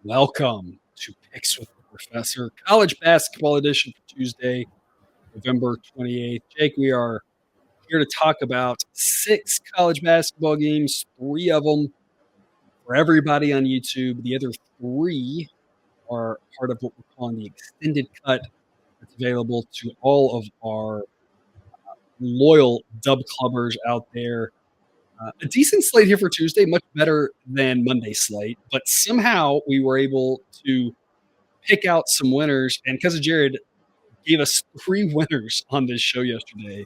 Welcome to Picks with the Professor, college basketball edition for Tuesday, November 28th. Jake, we are here to talk about 6 college basketball games, 3 of them for everybody on YouTube. The other 3 are part of what we're calling the extended cut that's available to all of our loyal dub clubbers out there. A decent slate here for Tuesday, much better than Monday's slate, but somehow we were able to pick out some winners, and Cousin Jared gave us 3 winners on this show yesterday,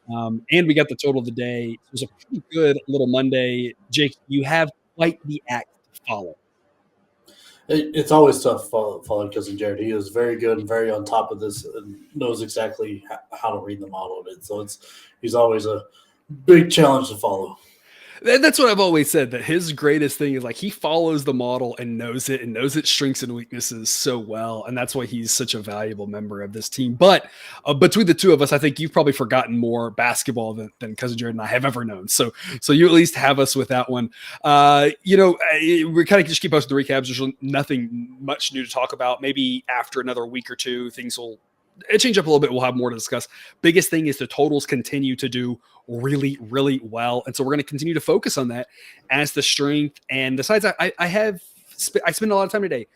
and we got the total of the day. It was a pretty good little Monday. Jake, you have quite the act to follow. It's always tough following Cousin Jared. He is very good and very on top of this and knows exactly how to read the model of it. So he's always a big challenge to follow. That's what I've always said, that his greatest thing is like he follows the model and knows its strengths and weaknesses so well. And that's why he's such a valuable member of this team. But between the two of us, I think you've probably forgotten more basketball than Cousin Jared and I have ever known. So you at least have us with that one. We kind of just keep posting the recaps. There's nothing much new to talk about. Maybe after another week or two, things will change up a little bit. We'll have more to discuss. Biggest thing is the totals continue to do really, really well. And so we're going to continue to focus on that as the strength. And the sides I spend a lot of time today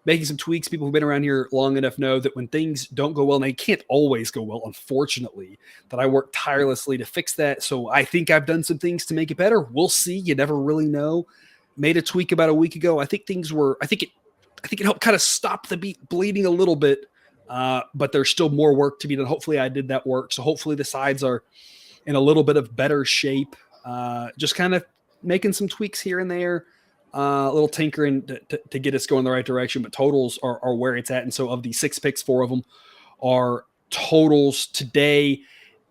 making some tweaks. People who've been around here long enough know that when things don't go well, and they can't always go well, unfortunately, that I work tirelessly to fix that. So I think I've done some things to make it better. We'll see. You never really know. Made a tweak about a week ago. I think it helped kind of stop the bleeding a little bit. But there's still more work to be done. Hopefully I did that work. So hopefully the sides are in a little bit of better shape. Just kind of making some tweaks here and there, a little tinkering to get us going in the right direction. But totals are where it's at. And so of the 6 picks, 4 of them are totals today.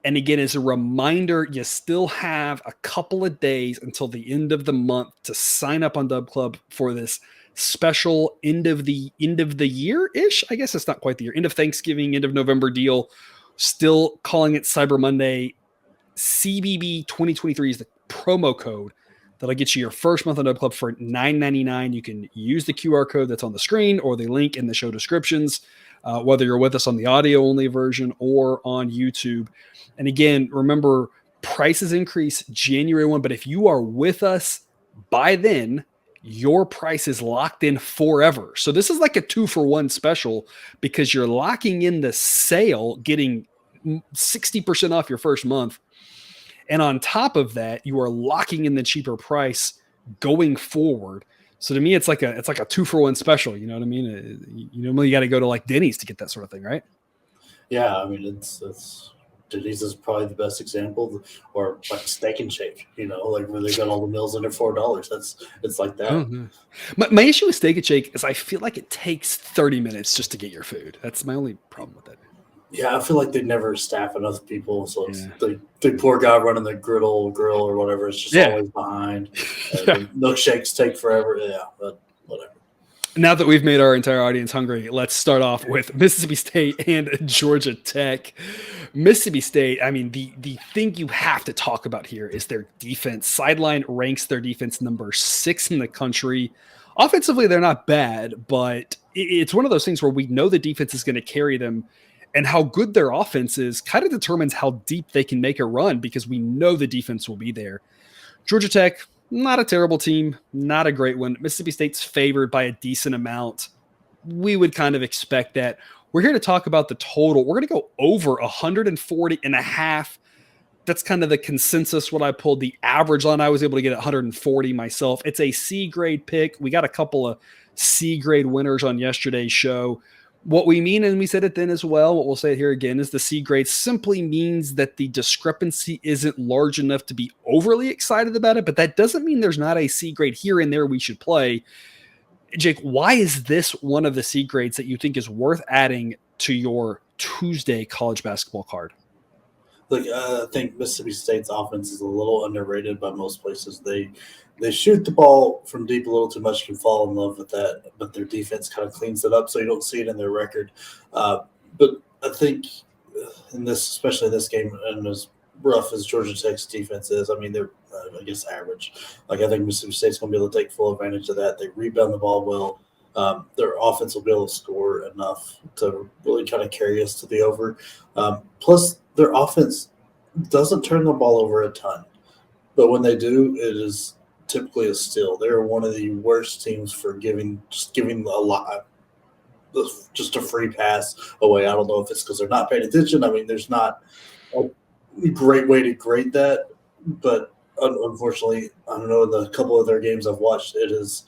And again, as a reminder, you still have a couple of days until the end of the month to sign up on Dub Club for this special end of the year ish. I guess it's not quite the year, end of Thanksgiving, end of November deal. Still calling it Cyber Monday. CBB 2023 is the promo code that'll get you your first month on Dub Club for $9.99. You can use the QR code that's on the screen or the link in the show descriptions, whether you're with us on the audio only version or on YouTube. And again, remember, prices increase January 1, but if you are with us by then, your price is locked in forever. So this is like a 2-for-1 special because you're locking in the sale, getting 60% off your first month. And on top of that, you are locking in the cheaper price going forward. So to me, it's like a 2-for-1 special. You know what I mean? You normally got to go to like Denny's to get that sort of thing, right? Yeah, I mean it's Denny's is probably the best example, or like Steak and Shake, like where they got all the meals under $4. It's like that. Mm-hmm. My issue with Steak and Shake is I feel like it takes 30 minutes just to get your food. That's my only problem with that. Yeah, I feel like they never staff enough people, so it's the poor guy running the grill or whatever. It's just always behind. The milkshakes take forever. Yeah, but whatever. Now that we've made our entire audience hungry, let's start off with Mississippi State and Georgia Tech. Mississippi State, I mean, the thing you have to talk about here is their defense. Sideline ranks their defense number 6 in the country. Offensively, they're not bad, but it's one of those things where we know the defense is going to carry them, and how good their offense is kind of determines how deep they can make a run because we know the defense will be there. Georgia Tech, not a terrible team, not a great one. Mississippi State's favored by a decent amount. We would kind of expect that. We're here to talk about the total. We're going to go over 140.5. That's kind of the consensus. What I pulled the average line, I was able to get 140 myself. It's a C grade pick. We got a couple of C grade winners on yesterday's show. What we mean, and we said it then as well, what we'll say here again, is the C grade simply means that the discrepancy isn't large enough to be overly excited about it, but that doesn't mean there's not a C grade here and there we should play. Jake, why is this one of the C grades that you think is worth adding to your Tuesday college basketball card? Look, I think Mississippi State's offense is a little underrated by most places. They shoot the ball from deep a little too much, can fall in love with that, but their defense kind of cleans it up, so you don't see it in their record. But I think in this, especially in this game, and as rough as Georgia Tech's defense is, I mean, they're, I guess, average. Like, I think Mississippi State's going to be able to take full advantage of that. They rebound the ball well. their offense will be able to score enough to really kind of carry us to the over. Plus, their offense doesn't turn the ball over a ton, but when they do, it is typically a steal. They're one of the worst teams for giving a lot, just a free pass away. I don't know if it's because they're not paying attention. I mean, there's not a great way to grade that, but unfortunately, I don't know. In the couple of their games I've watched, it is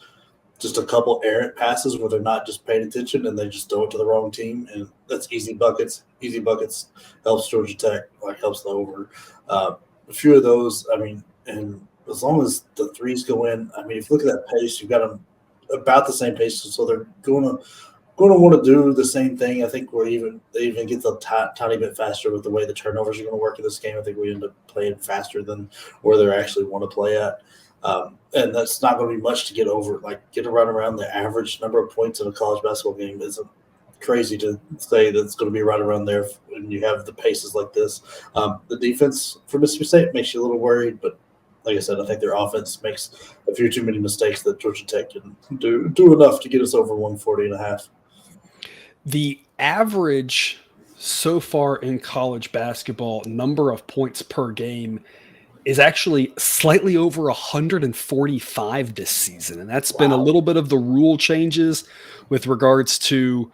just a couple errant passes where they're not just paying attention and they just throw it to the wrong team, and that's easy buckets. Easy buckets helps Georgia Tech, helps the over. A few of those, I mean, and as long as the threes go in, I mean, if you look at that pace, you've got them about the same pace, so they're going to want to do the same thing. I think they even get the tiny bit faster with the way the turnovers are going to work in this game. I think we end up playing faster than where they actually want to play at. And that's not going to be much to get over. Get around the average number of points in a college basketball game isn't crazy to say that it's going to be right around there when you have the paces like this. The defense for Mississippi State makes you a little worried, but like I said, I think their offense makes a few too many mistakes that Georgia Tech can do enough to get us over 140.5. The average so far in college basketball number of points per game is actually slightly over 145 this season. And that's been a little bit of the rule changes with regards to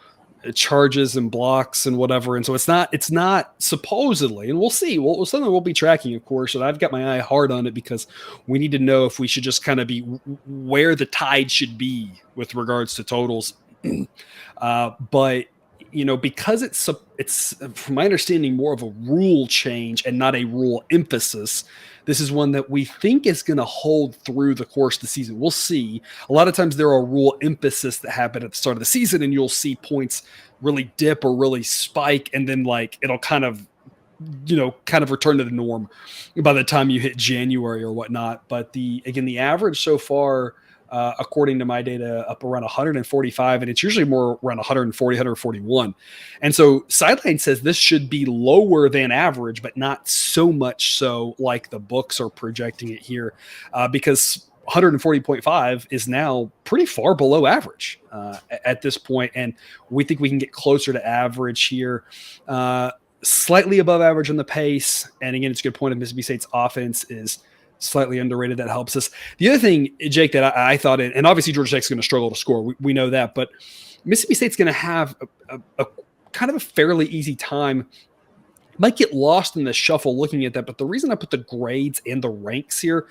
charges and blocks and whatever. And so it's not supposedly, and we'll see. Something we'll be tracking, of course. And I've got my eye hard on it because we need to know if we should just kind of be where the tide should be with regards to totals. But because it's from my understanding more of a rule change and not a rule emphasis, this is one that we think is going to hold through the course of the season. We'll see. A lot of times there are rule emphasis that happen at the start of the season, and you'll see points really dip or really spike, and then it'll kind of return to the norm by the time you hit January or whatnot. But the average so far, according to my data, up around 145, and it's usually more around 140, 141. And so Sideline says this should be lower than average, but not so much so like the books are projecting it here, because 140.5 is now pretty far below average at this point, and we think we can get closer to average here. Slightly above average on the pace, and again, it's a good point of Mississippi State's offense is slightly underrated. That helps us. The other thing, Jake, that I thought, and obviously Georgia Tech's going to struggle to score. We know that, but Mississippi State's going to have a kind of a fairly easy time. Might get lost in the shuffle looking at that, but the reason I put the grades and the ranks here,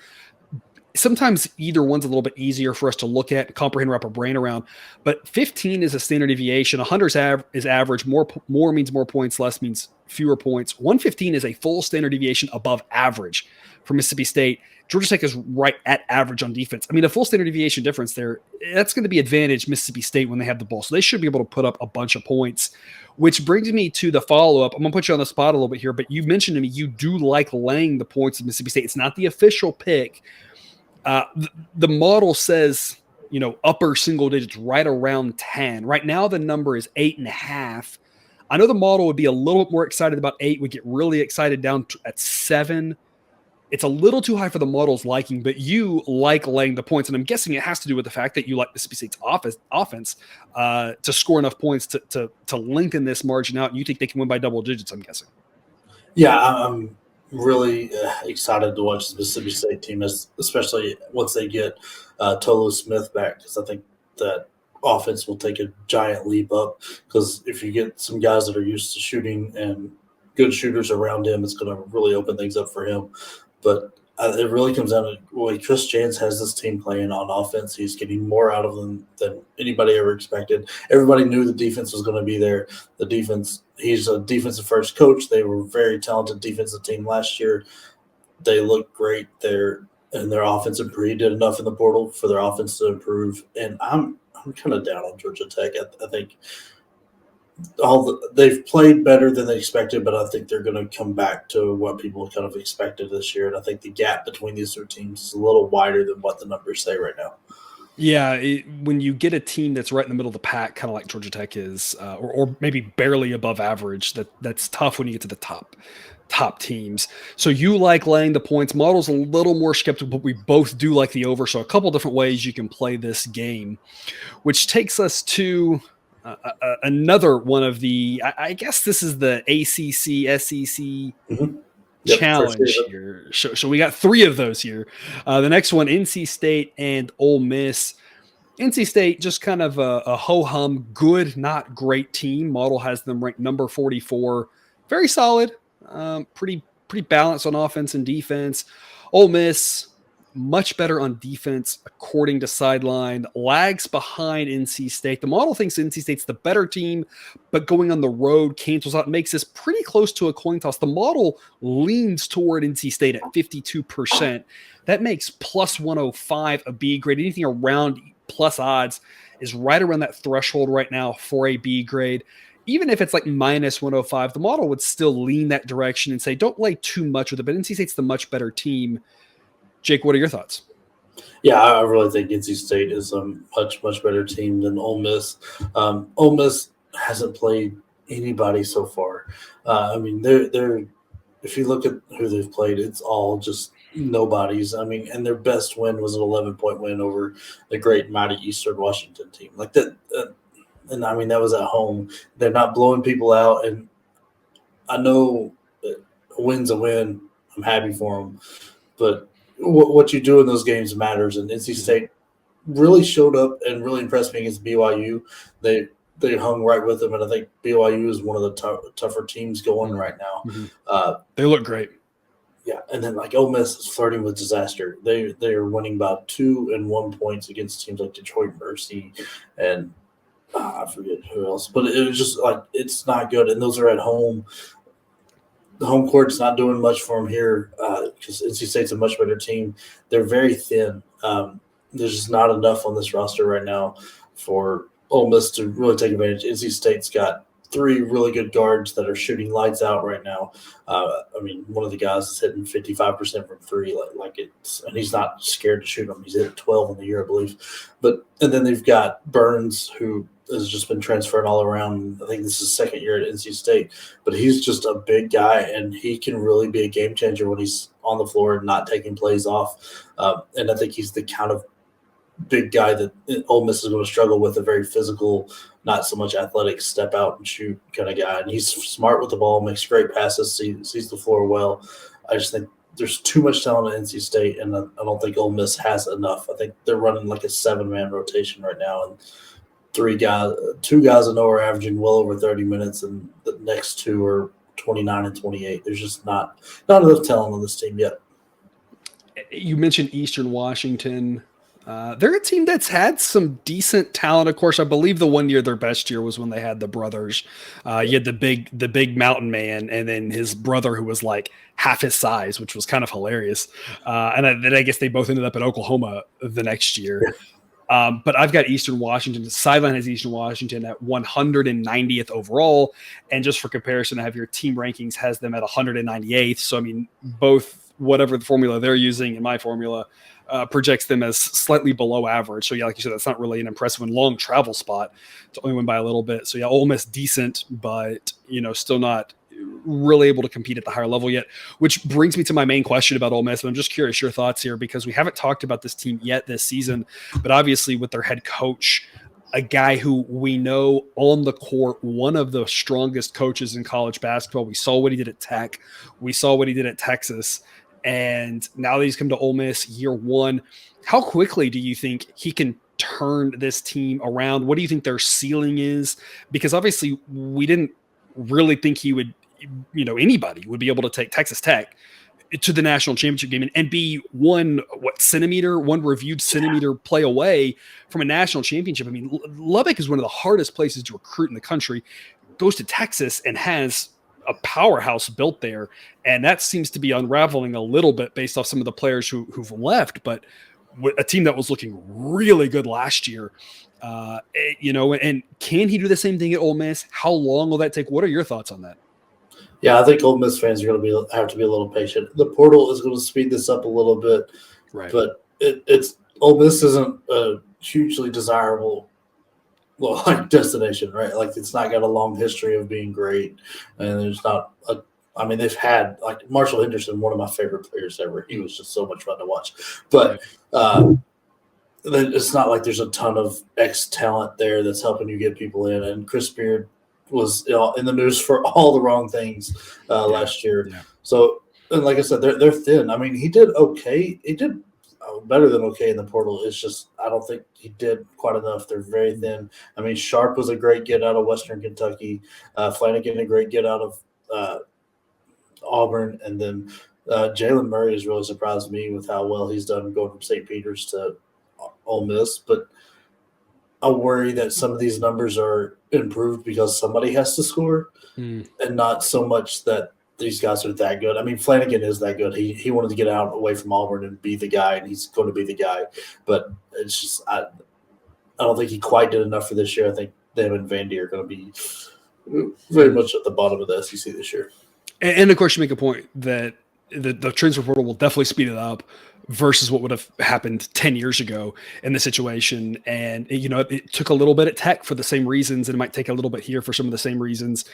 sometimes either one's a little bit easier for us to look at, comprehend, wrap our brain around. But 15 is a standard deviation. 100 is average. More means more points. Less means fewer points. 115 is a full standard deviation above average for Mississippi State. Georgia Tech is right at average on defense. I mean, a full standard deviation difference there, that's going to be advantage Mississippi State when they have the ball. So they should be able to put up a bunch of points, which brings me to the follow-up. I'm going to put you on the spot a little bit here, but you mentioned to me you do like laying the points of Mississippi State. It's not the official pick. The model says, upper single digits, right around 10. Right now, the number is 8.5. I know the model would be a little bit more excited about 8. We get really excited down at 7. It's a little too high for the model's liking, but you like laying the points. And I'm guessing it has to do with the fact that you like Mississippi State's offense to score enough points to lengthen this margin out. And you think they can win by double digits, I'm guessing. Yeah, I'm really excited to watch the Mississippi State team, especially once they get Tolu Smith back, because I think that offense will take a giant leap up. Because if you get some guys that are used to shooting and good shooters around him, it's going to really open things up for him. But it really comes down to the way Chris Jans has this team playing on offense. He's getting more out of them than anybody ever expected. Everybody knew the defense was going to be there. The defense, he's a defensive first coach. They were a very talented defensive team last year. They look great there, and their offense improved. He did enough in the portal for their offense to improve. And I'm kind of down on Georgia Tech. I think they've played better than they expected, but I think they're going to come back to what people kind of expected this year. And I think the gap between these two teams is a little wider than what the numbers say right now. Yeah, when you get a team that's right in the middle of the pack, kind of like Georgia Tech is, or maybe barely above average, that's tough when you get to the top. top teams. So you like laying the points. Model's a little more skeptical, but we both do like the over. So a couple different ways you can play this game, which takes us to another one of the, I guess this is the ACC, SEC Yep, challenge here. So we got 3 of those here. The next one, NC State and Ole Miss. NC State, just kind of a ho-hum, good, not great team. Model has them ranked number 44. Very solid, pretty balanced on offense and defense. Ole Miss, much better on defense, according to Sideline. Lags behind NC State. The model thinks NC State's the better team, but going on the road cancels out, makes this pretty close to a coin toss. The model leans toward NC State at 52%. That makes plus 105 a B grade. Anything around plus odds is right around that threshold right now for a B grade. Even if it's like minus 105, the model would still lean that direction and say, don't lay too much with it. But NC State's the much better team. Jake, what are your thoughts? Yeah, I really think NC State is a much, much better team than Ole Miss. Ole Miss hasn't played anybody so far. I mean, they're if you look at who they've played, it's all just nobodies. I mean, and their best win was an 11-point win over the great mighty Eastern Washington team. Like that, and I mean that was at home. They're not blowing people out, and I know that a win's a win. I'm happy for them, but what you do in those games matters. And NC State really showed up and really impressed me against BYU. They hung right with them, and I think BYU is one of the tougher teams going right now. Mm-hmm. They look great. Yeah, and then like Ole Miss is flirting with disaster. They are winning about 2 and 1 points against teams like Detroit Mercy and I forget who else. But it was just like it's not good, and those are at home. The home court's not doing much for them here because NC State's a much better team. They're very thin. There's just not enough on this roster right now for Ole Miss to really take advantage. NC State's got 3 really good guards that are shooting lights out right now. I mean, one of the guys is hitting 55% from 3, and he's not scared to shoot them. He's hit 12 in the year, I believe. And then they've got Burns, who has just been transferred all around. I think this is his second year at NC State, but he's just a big guy, and he can really be a game changer when he's on the floor and not taking plays off. And I think he's the kind of big guy that Ole Miss is going to struggle with, a very physical, not so much athletic, step out and shoot kind of guy. And he's smart with the ball, makes great passes, sees the floor well. I just think there's too much talent at NC State, and I don't think Ole Miss has enough. I think they're running like a 7-man rotation right now, and 2 guys I know are averaging well over 30 minutes, and the next 2 are 29 and 28. There's just not enough talent on this team yet. You mentioned Eastern Washington. They're a team that's had some decent talent. Of course, I believe the one year, their best year, was when they had the brothers. You had the big mountain man, and then his brother who was like half his size, which was kind of hilarious. And then I guess they both ended up at Oklahoma the next year. But I've got Eastern Washington. The Sideline has Eastern Washington at 190th overall. And just for comparison, I have your team rankings has them at 198th. So, I mean, both, whatever the formula they're using in my formula, projects them as slightly below average. So, yeah, like you said, that's not really an impressive and long travel spot to only win by a little bit. So, yeah, Ole Miss decent, but, still not really able to compete at the higher level yet, which brings me to my main question about Ole Miss. And I'm just curious your thoughts here, because we haven't talked about this team yet this season, but obviously with their head coach, a guy who we know on the court, one of the strongest coaches in college basketball. We saw what he did at Tech. We saw what he did at Texas. And now that he's come to Ole Miss year 1, how quickly do you think he can turn this team around? What do you think their ceiling is? Because obviously we didn't really think he would, anybody would be able to take Texas Tech to the national championship game and be one reviewed centimeter play away from a national championship. I mean, Lubbock is one of the hardest places to recruit in the country, goes to Texas and has a powerhouse built there. And that seems to be unraveling a little bit based off some of the players who've left, but a team that was looking really good last year, and can he do the same thing at Ole Miss? How long will that take? What are your thoughts on that? Yeah, I think Ole Miss fans are going to have to be a little patient. The portal is going to speed this up a little bit, right? But it's Ole Miss isn't a hugely desirable, destination, right? Like it's not got a long history of being great, and there's not a I mean, they've had like Marshall Henderson, one of my favorite players ever. He was just so much fun to watch. But it's not like there's a ton of X talent there that's helping you get people in. And Chris Beard was in the news for all the wrong things last year. Yeah. So, and like I said, they're thin. I mean, he did okay. He did better than okay in the portal. It's just I don't think he did quite enough. They're very thin. I mean, Sharp was a great get out of Western Kentucky. Flanagan a great get out of Auburn, and then Jalen Murray has really surprised me with how well he's done going from St. Peter's to Ole Miss. But I worry that some of these numbers are improved because somebody has to score, and not so much that these guys are that good. I mean, Flanagan is that good. He wanted to get out away from Auburn and be the guy, and he's going to be the guy. But it's just I don't think he quite did enough for this year. I think them and Vandy are going to be very much at the bottom of the SEC this year. And of course, you make a point that the transfer portal will definitely speed it up versus what would have happened 10 years ago in the situation. And, it took a little bit at Tech for the same reasons, and it might take a little bit here for some of the same reasons,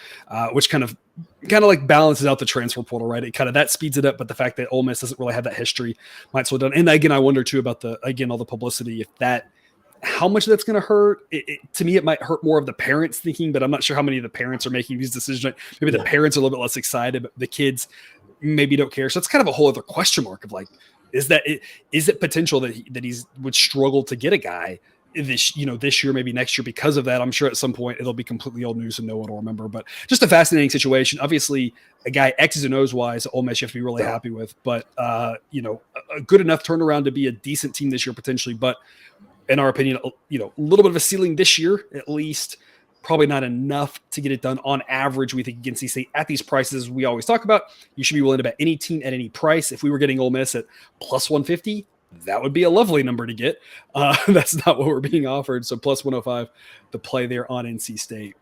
which kind of like balances out the transfer portal, right? It kind of that speeds it up, but the fact that Ole Miss doesn't really have that history might slow down. And again, I wonder too about all the publicity, how much that's going to hurt. To me, it might hurt more of the parents thinking, but I'm not sure how many of the parents are making these decisions. Maybe the parents are a little bit less excited, but the kids maybe don't care. So it's kind of a whole other question mark of like, is it potential that he would struggle to get a guy this year, maybe next year because of that? I'm sure at some point it'll be completely old news and no one will remember, but just a fascinating situation. Obviously a guy X's and O's wise, Ole Miss you have to be really happy with, but a good enough turnaround to be a decent team this year potentially. But in our opinion, a little bit of a ceiling this year, at least. Probably not enough to get it done on average. We think against NC State at these prices we always talk about. You should be willing to bet any team at any price. If we were getting Ole Miss at plus 150, that would be a lovely number to get. That's not what we're being offered. So plus 105, the play there on NC State.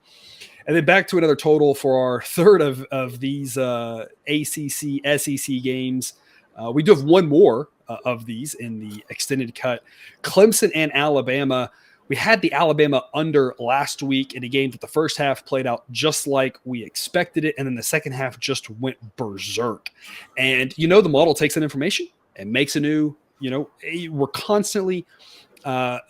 And then back to another total for our third of these ACC, SEC games. We do have one more of these in the extended cut. Clemson and Alabama. We had the Alabama under last week in a game that the first half played out just like we expected it, and then the second half just went berserk. And, the model takes that information and makes a new, we're constantly,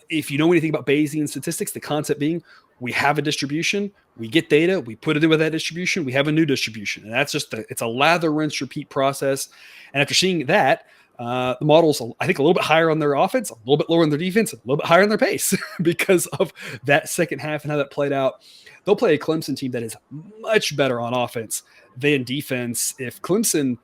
if you know anything about Bayesian statistics, the concept being we have a distribution, we get data, we put it in with that distribution, we have a new distribution. And that's just it's a lather, rinse, repeat process. And after seeing that, the model's, I think, a little bit higher on their offense, a little bit lower on their defense, a little bit higher on their pace because of that second half and how that played out. They'll play a Clemson team that is much better on offense than defense. If Clemson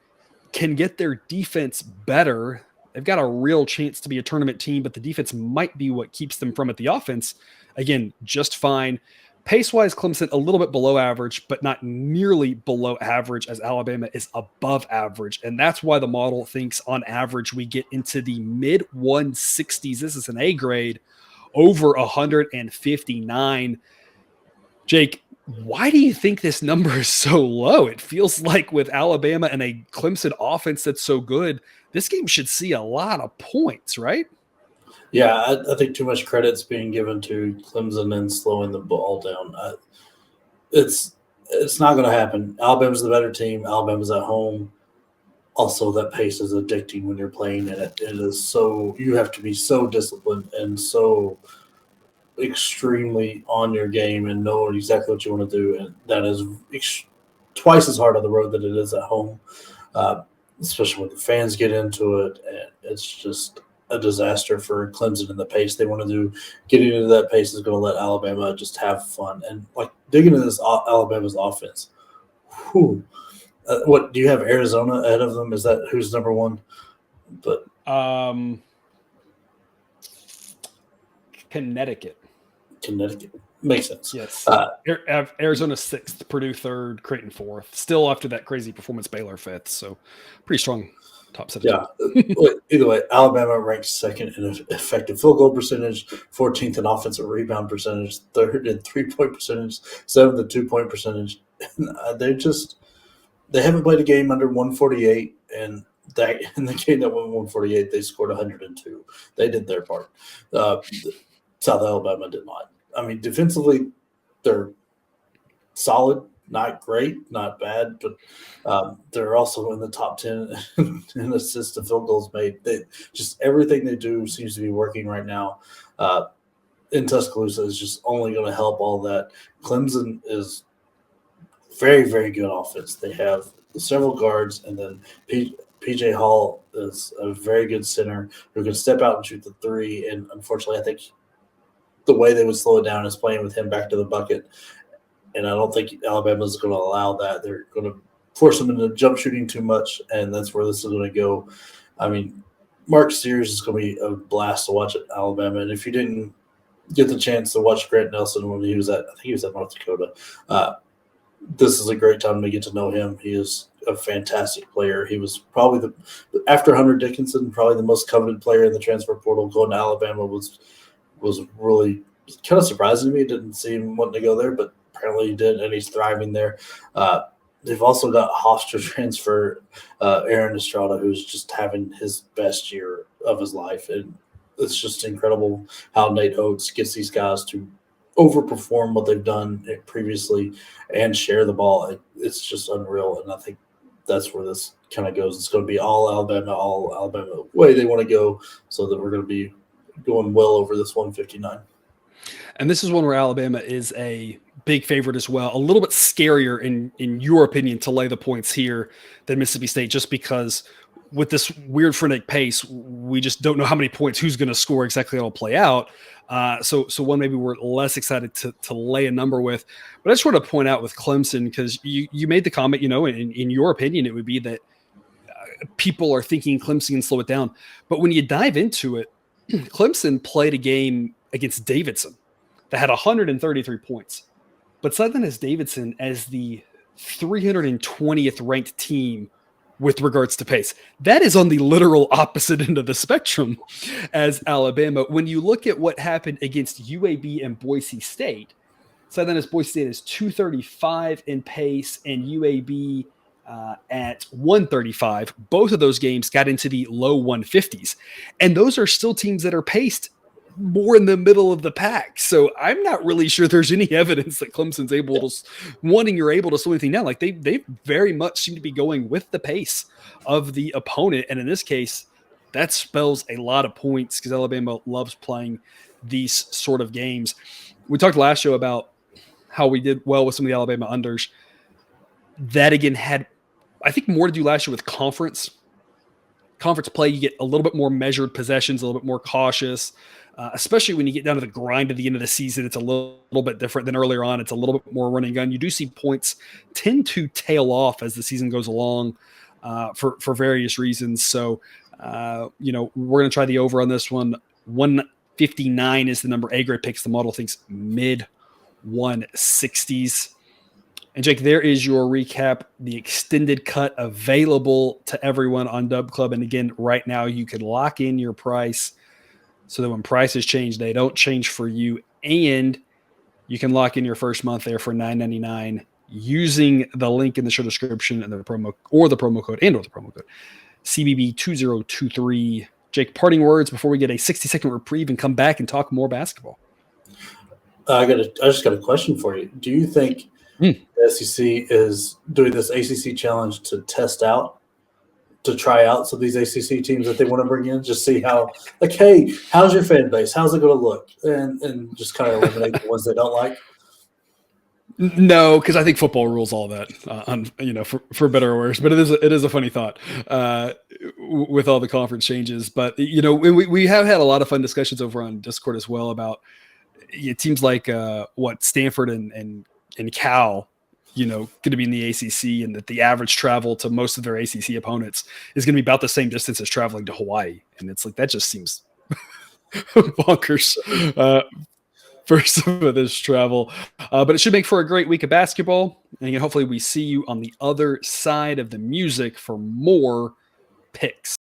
can get their defense better, they've got a real chance to be a tournament team, but the defense might be what keeps them from it. The offense, again, just fine. Pace-wise, Clemson a little bit below average, but not nearly below average as Alabama is above average. And that's why the model thinks on average we get into the mid-160s. This is an A grade, over 159. Jake, why do you think this number is so low? It feels like with Alabama and a Clemson offense that's so good, this game should see a lot of points, right? Yeah, I think too much credit's being given to Clemson and slowing the ball down. It's not going to happen. Alabama's the better team. Alabama's at home. Also, that pace is addicting when you're playing, and it is so you have to be so disciplined and so extremely on your game and know exactly what you want to do. And that is twice as hard on the road than it is at home, especially when the fans get into it. And it's just a disaster for Clemson in the pace they want to do. Getting into that pace is going to let Alabama just have fun. And like digging into this Alabama's offense. What do you have Arizona ahead of them? Is that who's number one? But Connecticut makes sense. Yes. Arizona 6th, Purdue 3rd, Creighton 4th. Still after that crazy performance, Baylor 5th. So pretty strong. Top set. Yeah. Either way, Alabama ranks 2nd in effective field goal percentage, 14th in offensive rebound percentage, 3rd in 3-point percentage, 7th in 2-point percentage. They haven't played a game under 148, and that in the game that went 148, they scored 102. They did their part. South Alabama did not. I mean, defensively, they're solid. not great, not bad, but they're also in the top 10 in assists to field goals made. Just everything they do seems to be working right now. In Tuscaloosa is just only going to help all that. Clemson is very, very good offense. They have several guards, and then PJ Hall is a very good center who can step out and shoot the three. And unfortunately, I think the way they would slow it down is playing with him back to the bucket. And I don't think Alabama's going to allow that. They're going to force them into jump shooting too much, and that's where this is going to go. I mean, Mark Sears is going to be a blast to watch at Alabama. And if you didn't get the chance to watch Grant Nelson when he was at, I think he was at North Dakota, this is a great time to get to know him. He is a fantastic player. He was probably after Hunter Dickinson, probably the most coveted player in the transfer portal. Going to Alabama was really kind of surprising to me. Didn't see him wanting to go there, but apparently he did, and he's thriving there. They've also got Hofstra transfer Aaron Estrada, who's just having his best year of his life. And it's just incredible how Nate Oates gets these guys to overperform what they've done previously and share the ball. It's just unreal, and I think that's where this kind of goes. It's going to be all Alabama way they want to go, so that we're going to be going well over this 159. And this is one where Alabama is a big favorite as well. A little bit scarier, in your opinion, to lay the points here than Mississippi State, just because with this weird frenetic pace, we just don't know how many points, who's going to score, exactly how it'll play out. So one maybe we're less excited to lay a number with. But I just want to point out with Clemson, because you made the comment, in your opinion, it would be that people are thinking Clemson can slow it down. But when you dive into it, Clemson played a game against Davidson that had 133 points. But Southern has Davidson as the 320th ranked team with regards to pace. That is on the literal opposite end of the spectrum as Alabama. When you look at what happened against UAB and Boise State, Southern has Boise State is 235 in pace and UAB at 135. Both of those games got into the low 150s. And those are still teams that are paced more in the middle of the pack. So I'm not really sure there's any evidence that Clemson's able to slow anything down. Like they very much seem to be going with the pace of the opponent. And in this case, that spells a lot of points because Alabama loves playing these sort of games. We talked last show about how we did well with some of the Alabama unders. That again had, I think, more to do last year with conference play. You get a little bit more measured possessions, a little bit more cautious. Especially when you get down to the grind at the end of the season, it's a little bit different than earlier on. It's a little bit more running gun. You do see points tend to tail off as the season goes along for various reasons. So, we're going to try the over on this one. 159 is the number A-grade picks. The model thinks mid 160s. And Jake, there is your recap, the extended cut available to everyone on Dub Club. And again, right now you can lock in your price so that when prices change, they don't change for you. And you can lock in your first month there for $9.99 using the link in the show description and the promo code CBB2023. Jake, parting words before we get a 60-second reprieve and come back and talk more basketball. I just got a question for you. Do you think the SEC is doing this ACC challenge to try out some of these ACC teams that they want to bring in, just see how, like, hey, how's your fan base? How's it going to look? And just kind of eliminate the ones they don't like? No, because I think football rules all that, for better or worse. But it is a funny thought with all the conference changes. But, we have had a lot of fun discussions over on Discord as well about teams like Stanford and Cal, going to be in the ACC, and that the average travel to most of their ACC opponents is going to be about the same distance as traveling to Hawaii. And it's like, that just seems bonkers for some of this travel. But it should make for a great week of basketball. And hopefully we see you on the other side of the music for more picks.